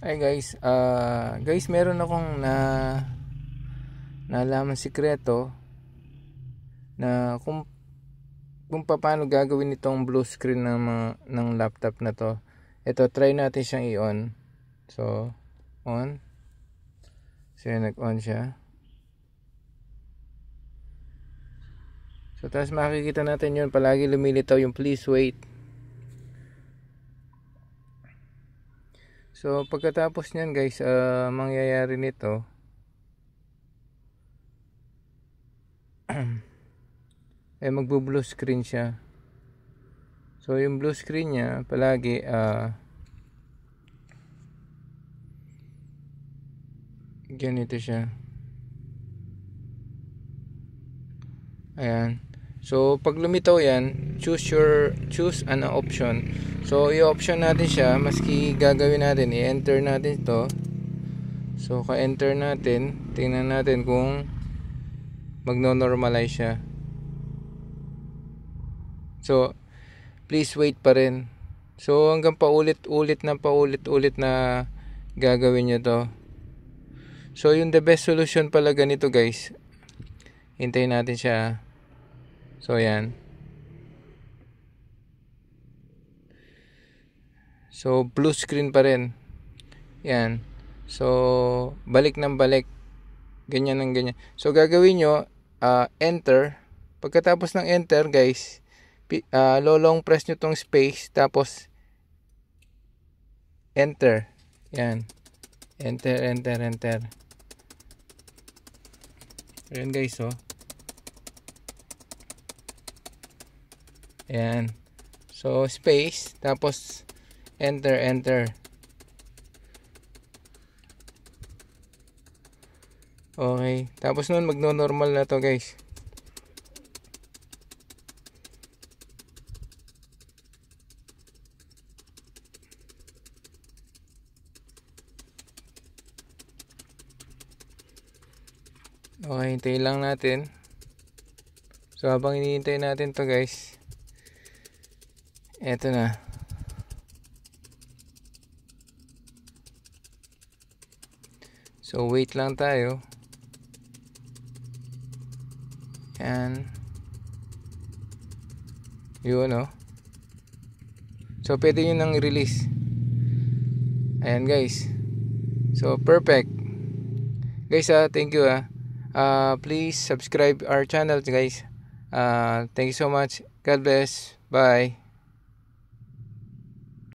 Hi guys, guys, meron akong nalaman sikreto na kung paano gagawin itong blue screen ng laptop na to. Ito, try natin siyang i-on. So, on. So, nag-on siya. So, tapos makikita natin yun, palagi lumilitaw yung please wait. So, pagkatapos nyan guys, mangyayari nito, magbo-blue screen siya. So, yung blue screen niya, palagi, ganito siya. Ayan. So, pag lumitaw yan, choose an option. So, i-option natin siya, maski gagawin natin, i-enter natin ito. So, ka-enter natin, tingnan natin kung magno-normalize siya. So, please wait pa rin. So, hanggang paulit-ulit na gagawin nyo to. So, yung the best solution pala ganito guys. Hintayin natin siya. So, yan. So, blue screen pa rin. Yan. So, balik ng balik. Ganyan ng ganyan. So, gagawin nyo, enter. Pagkatapos ng enter, guys, lolong press nyo tong space, tapos, enter. Yan. Enter. Ayan, guys, oh. Ayan. So, space, tapos, enter. Okay. Tapos nun, magno-normal na to guys. Okay, hintayin lang natin. So, habang hinihintay natin to guys, eto na. So, wait lang tayo. Yan. Yun, oh. So, pwede nyo nang i-release. Ayan, guys. So, perfect. Guys, thank you, please subscribe our channel, guys. Thank you so much. God bless. Bye.